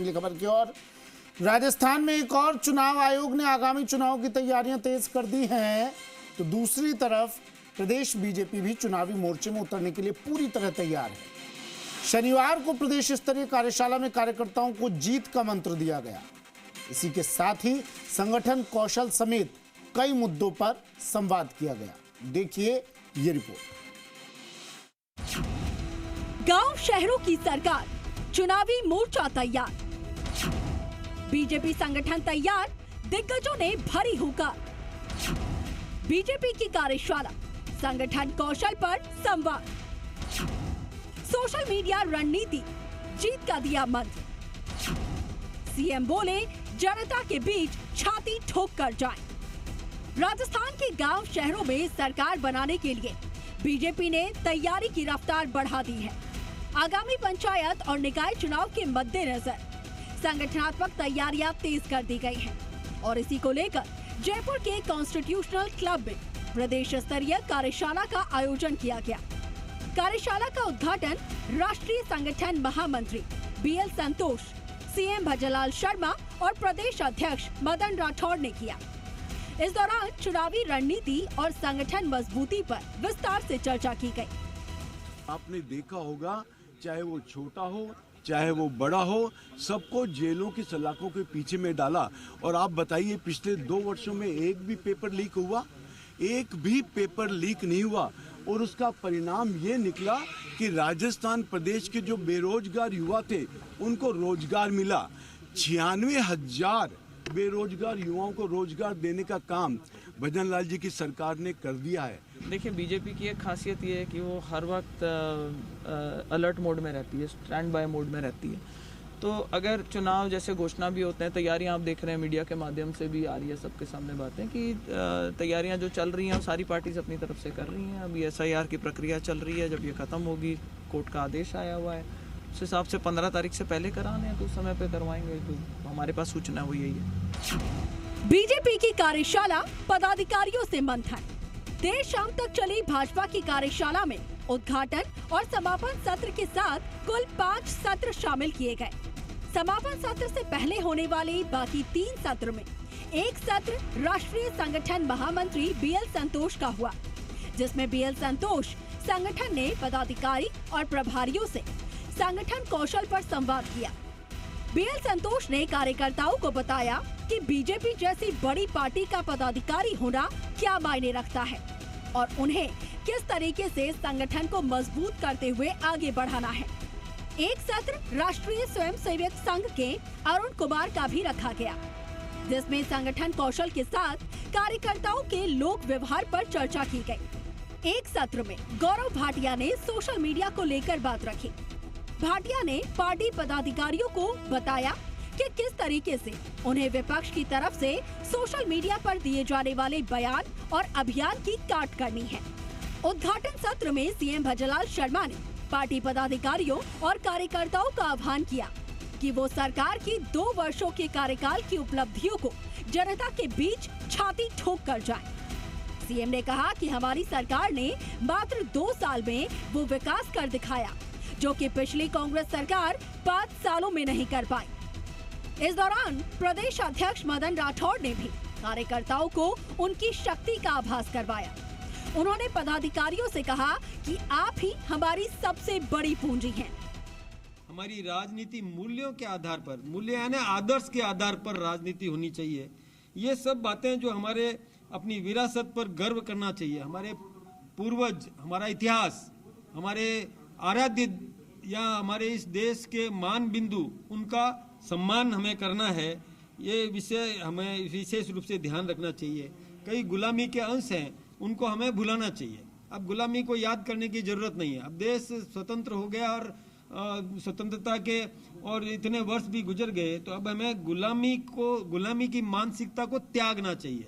अगली खबर की ओर। राजस्थान में एक और चुनाव आयोग ने आगामी चुनाव की तैयारियां तेज कर दी हैं, तो दूसरी तरफ प्रदेश बीजेपी भी चुनावी मोर्चे में उतरने के लिए पूरी तरह तैयार है। शनिवार को प्रदेश स्तरीय कार्यशाला में कार्यकर्ताओं को जीत का मंत्र दिया गया। इसी के साथ ही संगठन कौशल समेत कई मुद्दों पर संवाद किया गया। देखिए ये रिपोर्ट। गांव शहरों की सरकार, चुनावी मोर्चा तैयार, बीजेपी संगठन तैयार, दिग्गजों ने भरी हुंकार। बीजेपी की कार्यशाला, संगठन कौशल पर संवाद, सोशल मीडिया रणनीति, जीत का दिया मंत्र। सीएम बोले, जनता के बीच छाती ठोक कर जाएं। राजस्थान के गांव शहरों में सरकार बनाने के लिए बीजेपी ने तैयारी की रफ्तार बढ़ा दी है। आगामी पंचायत और निकाय चुनाव के मद्देनजर संगठनात्मक तैयारियां तेज कर दी गई हैं और इसी को लेकर जयपुर के कॉन्स्टिट्यूशनल क्लब में प्रदेश स्तरीय कार्यशाला का आयोजन किया गया। कार्यशाला का उद्घाटन राष्ट्रीय संगठन महामंत्री बीएल संतोष, सीएम भजनलाल शर्मा और प्रदेश अध्यक्ष मदन राठौड़ ने किया। इस दौरान चुनावी रणनीति और संगठन मजबूती पर विस्तार से चर्चा की गई। आपने देखा होगा, चाहे वो छोटा हो चाहे वो बड़ा हो, सबको जेलों की सलाखों के पीछे में डाला। और आप बताइए, पिछले 2 वर्षों में एक भी पेपर लीक हुआ? एक भी पेपर लीक नहीं हुआ। और उसका परिणाम ये निकला कि राजस्थान प्रदेश के जो बेरोजगार युवा थे उनको रोजगार मिला। 96,000 बेरोजगार युवाओं को रोजगार देने का काम भजनलाल जी की सरकार ने कर दिया है। देखिए, बीजेपी की एक खासियत ये है कि वो हर वक्त अलर्ट मोड में रहती है, स्टैंड बाय मोड में रहती है। तो अगर चुनाव जैसे घोषणा भी होते हैं, तैयारियां आप देख रहे हैं, मीडिया के माध्यम से भी आ रही है सबके सामने बातें कि तैयारियां जो चल रही हैं सारी पार्टीज अपनी तरफ से कर रही हैं। अभी SIR की प्रक्रिया चल रही है, जब ये खत्म होगी, कोर्ट का आदेश आया हुआ है, उस हिसाब से 15 तारीख से पहले कराने हैं तो उस समय पे करवाएंगे। तो हमारे पास सूचना वो यही है। बीजेपी की कार्यशाला, पदाधिकारियों से मंथन। देर शाम तक चली भाजपा की कार्यशाला में उद्घाटन और समापन सत्र के साथ कुल 5 सत्र शामिल किए गए। समापन सत्र से पहले होने वाले बाकी 3 सत्र में एक सत्र राष्ट्रीय संगठन महामंत्री बीएल संतोष का हुआ, जिसमें बीएल संतोष संगठन ने पदाधिकारी और प्रभारियों से संगठन कौशल पर संवाद किया। बीएल संतोष ने कार्यकर्ताओं को बताया कि बीजेपी जैसी बड़ी पार्टी का पदाधिकारी होना क्या मायने रखता है और उन्हें किस तरीके से संगठन को मजबूत करते हुए आगे बढ़ाना है। एक सत्र राष्ट्रीय स्वयंसेवक संघ के अरुण कुमार का भी रखा गया, जिसमें संगठन कौशल के साथ कार्यकर्ताओं के लोक व्यवहार पर चर्चा की गई। एक सत्र में गौरव भाटिया ने सोशल मीडिया को लेकर बात रखी। भाटिया ने पार्टी पदाधिकारियों को बताया कि किस तरीके से उन्हें विपक्ष की तरफ से सोशल मीडिया पर दिए जाने वाले बयान और अभियान की काट करनी है। उद्घाटन सत्र में सीएम भजनलाल शर्मा ने पार्टी पदाधिकारियों और कार्यकर्ताओं का आह्वान किया कि वो सरकार की 2 वर्षों के कार्यकाल की उपलब्धियों को जनता के बीच छाती ठोक कर जाएं। सीएम ने कहा कि हमारी सरकार ने मात्र 2 साल में वो विकास कर दिखाया जो कि पिछली कांग्रेस सरकार 5 सालों में नहीं कर पाई। इस दौरान प्रदेश अध्यक्ष मदन राठौड़ ने भी कार्यकर्ताओं को उनकी शक्ति का आभास करवाया। उन्होंने पदाधिकारियों से कहा कि आप ही हमारी सबसे बड़ी पूंजी हैं। हमारी राजनीति मूल्यों के आधार पर, मूल्य यानी आदर्श के आधार पर राजनीति होनी चाहिए। ये सब बातें जो हमारे अपनी विरासत पर गर्व करना चाहिए। हमारे पूर्वज, हमारा इतिहास, हमारे आराध्य या हमारे इस देश के मान बिंदु, उनका सम्मान हमें करना है। ये विषय हमें विशेष रूप से ध्यान रखना चाहिए। कई गुलामी के अंश हैं, उनको हमें भुलाना चाहिए। अब गुलामी को याद करने की जरूरत नहीं है। अब देश स्वतंत्र हो गया और स्वतंत्रता के और इतने वर्ष भी गुजर गए, तो अब हमें गुलामी की मानसिकता को त्यागना चाहिए।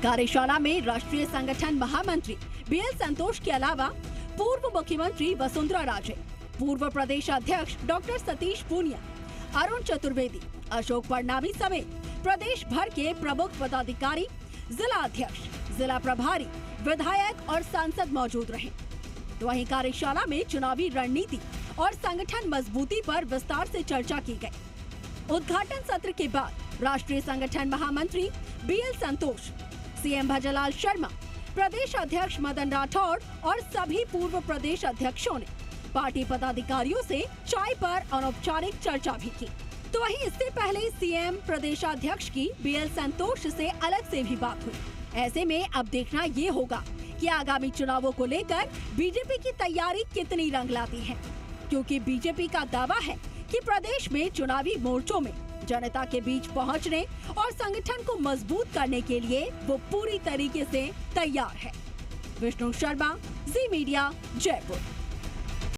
कार्यशाला में राष्ट्रीय संगठन महामंत्री बीएल संतोष के अलावा पूर्व मुख्यमंत्री वसुंधरा राजे, पूर्व प्रदेश अध्यक्ष डॉक्टर सतीश पूनिया, अरुण चतुर्वेदी, अशोक परनामी समेत प्रदेश भर के प्रमुख पदाधिकारी, जिला अध्यक्ष, जिला प्रभारी, विधायक और सांसद मौजूद रहे। तो वहीं कार्यशाला में चुनावी रणनीति और संगठन मजबूती पर विस्तार से चर्चा की गई। उद्घाटन सत्र के बाद राष्ट्रीय संगठन महामंत्री बीएल संतोष, सीएम भजनलाल शर्मा, प्रदेश अध्यक्ष मदन राठौड़ और सभी पूर्व प्रदेश अध्यक्षों ने पार्टी पदाधिकारियों से चाय पर अनौपचारिक चर्चा भी की। तो वहीं इससे पहले सीएम प्रदेशाध्यक्ष की बीएल संतोष से अलग से भी बात हुई। ऐसे में अब देखना ये होगा कि आगामी चुनावों को लेकर बीजेपी की तैयारी कितनी रंग लाती है, क्योंकि बीजेपी का दावा है कि प्रदेश में चुनावी मोर्चों में जनता के बीच पहुंचने और संगठन को मजबूत करने के लिए वो पूरी तरीके से तैयार है। विष्णु शर्मा, जी मीडिया, जयपुर।